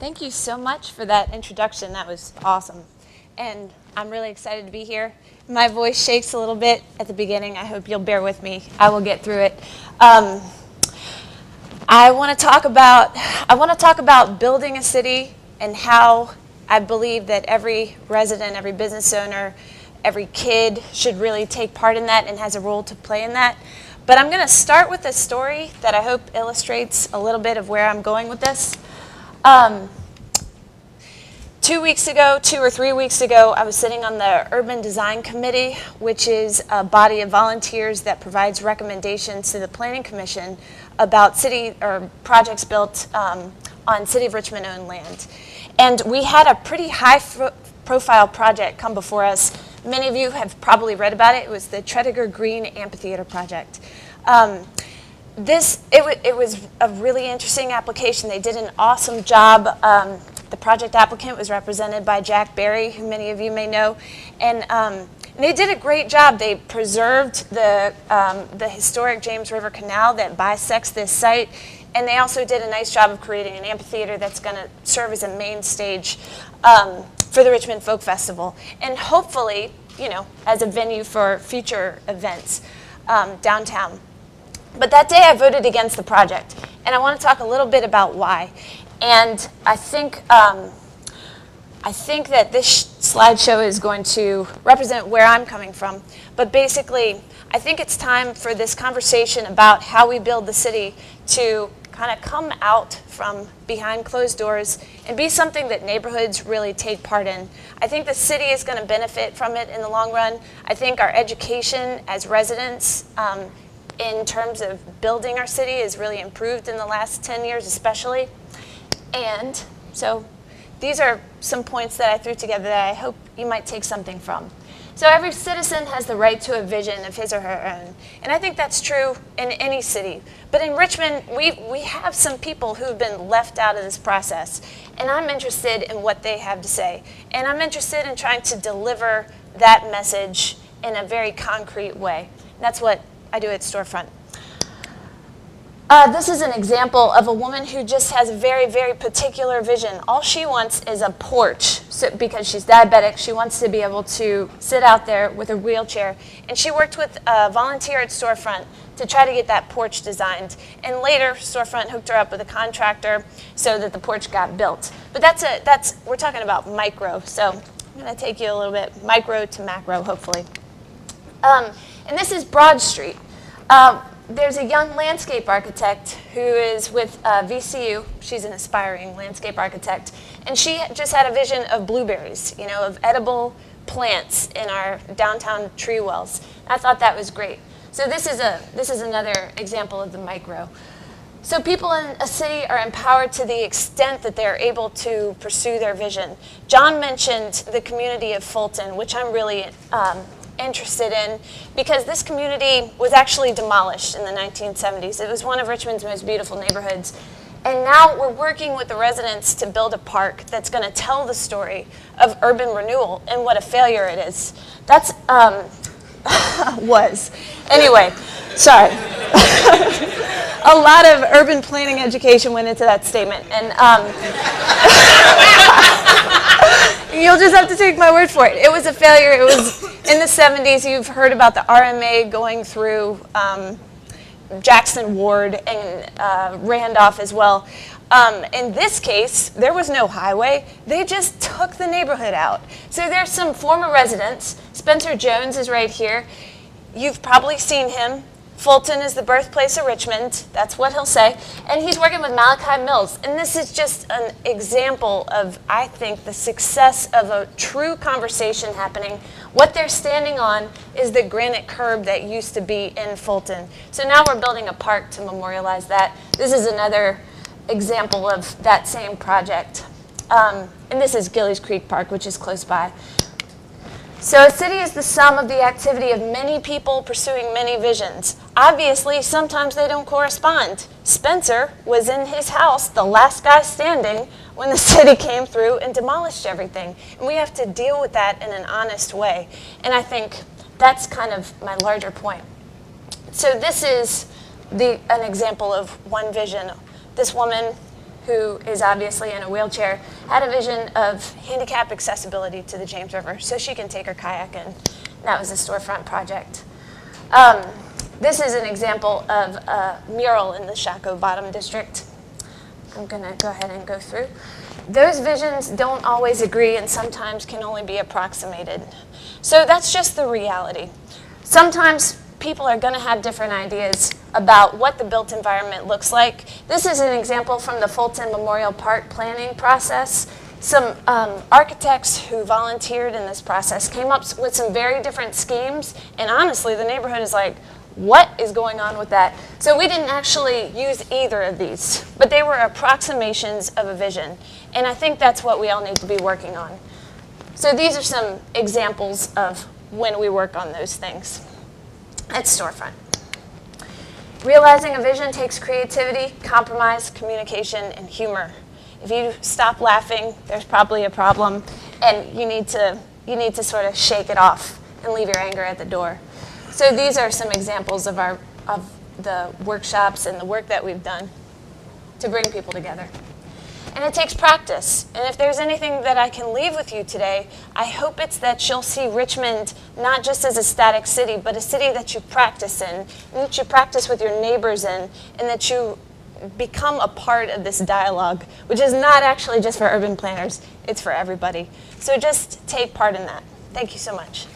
Thank you so much for that introduction. That was awesome. And I'm really excited to be here. My voice shakes a little bit at the beginning. I hope you'll bear with me. I will get through it. I want to talk about building a city and how I believe that every resident, every business owner, every kid should really take part in that and has a role to play in that. But I'm going to start with a story that I hope illustrates a little bit of where I'm going with this. 2 or 3 weeks ago, I was sitting on the Urban Design Committee, which is a body of volunteers that provides recommendations to the Planning Commission about city or projects built on City of Richmond owned land. And we had a pretty high profile project come before us. Many of you have probably read about it. It was the Tredegar Green Amphitheater project. It was a really interesting application. They did an awesome job. The project applicant was represented by Jack Berry, who many of you may know, and they did a great job. They preserved the historic James River Canal that bisects this site, and they also did a nice job of creating an amphitheater that's going to serve as a main stage for the Richmond Folk Festival, and hopefully, you know, as a venue for future events downtown. But that day I voted against the project, and I want to talk a little bit about why. And I think that this slideshow is going to represent where I'm coming from. But basically, I think it's time for this conversation about how we build the city to kind of come out from behind closed doors and be something that neighborhoods really take part in. I think the city is going to benefit from it in the long run. I think our education as residents in terms of building our city is really improved in the last 10 years especially. And so these are some points that I threw together that I hope you might take something from. So every citizen has the right to a vision of his or her own. And I think that's true in any city. But in Richmond, we have some people who've been left out of this process. And I'm interested in what they have to say. And I'm interested in trying to deliver that message in a very concrete way. And that's what I do at Storefront. This is an example of a woman who just has a very, very particular vision. All she wants is a porch. So, because she's diabetic, she wants to be able to sit out there with a wheelchair. And she worked with a volunteer at Storefront to try to get that porch designed. And later, Storefront hooked her up with a contractor so that the porch got built. But we're talking about micro. So I'm going to take you a little bit micro to macro, hopefully. And this is Broad Street. There's a young landscape architect who is with VCU. She's an aspiring landscape architect. And she just had a vision of blueberries, you know, of edible plants in our downtown tree wells. I thought that was great. So this is another example of the micro. So people in a city are empowered to the extent that they're able to pursue their vision. John mentioned the community of Fulton, which I'm really interested in, because this community was actually demolished in the 1970s. It was one of Richmond's most beautiful neighborhoods. And now we're working with the residents to build a park that's going to tell the story of urban renewal and what a failure it is. That's, was. Anyway, sorry. A lot of urban planning education went into that statement. And you'll just have to take my word for it. It was a failure. It was in the 70s. You've heard about the RMA going through Jackson Ward and Randolph as well. In this case, there was no highway. They just took the neighborhood out. So there's some former residents. Spencer Jones is right here. You've probably seen him. Fulton is the birthplace of Richmond. That's what he'll say. And he's working with Malachi Mills. And this is just an example of, I think, the success of a true conversation happening. What they're standing on is the granite curb that used to be in Fulton. So now we're building a park to memorialize that. This is another example of that same project. And this is Gillies Creek Park, which is close by. So a city is the sum of the activity of many people pursuing many visions. Obviously, sometimes they don't correspond. Spencer was in his house, the last guy standing, when the city came through and demolished everything. And we have to deal with that in an honest way. And I think that's kind of my larger point. So this is an example of one vision. This woman who is obviously in a wheelchair, had a vision of handicap accessibility to the James River so she can take her kayak in. That was a Storefront project. This is an example of a mural in the Shockoe Bottom District. I'm going to go ahead and go through. Those visions don't always agree and sometimes can only be approximated. So that's just the reality. Sometimes people are going to have different ideas about what the built environment looks like. This is an example from the Fulton Memorial Park planning process. Some architects who volunteered in this process came up with some very different schemes, and honestly, the neighborhood is like, what is going on with that? So we didn't actually use either of these, but they were approximations of a vision, and I think that's what we all need to be working on. So these are some examples of when we work on those things at Storefront. Realizing a vision takes creativity, compromise, communication, and humor. If you stop laughing, there's probably a problem, and you need to sort of shake it off and leave your anger at the door. So these are some examples of the workshops and the work that we've done to bring people together. And it takes practice. And if there's anything that I can leave with you today, I hope it's that you'll see Richmond not just as a static city, but a city that you practice in, and that you practice with your neighbors in, and that you become a part of this dialogue, which is not actually just for urban planners, it's for everybody. So just take part in that. Thank you so much.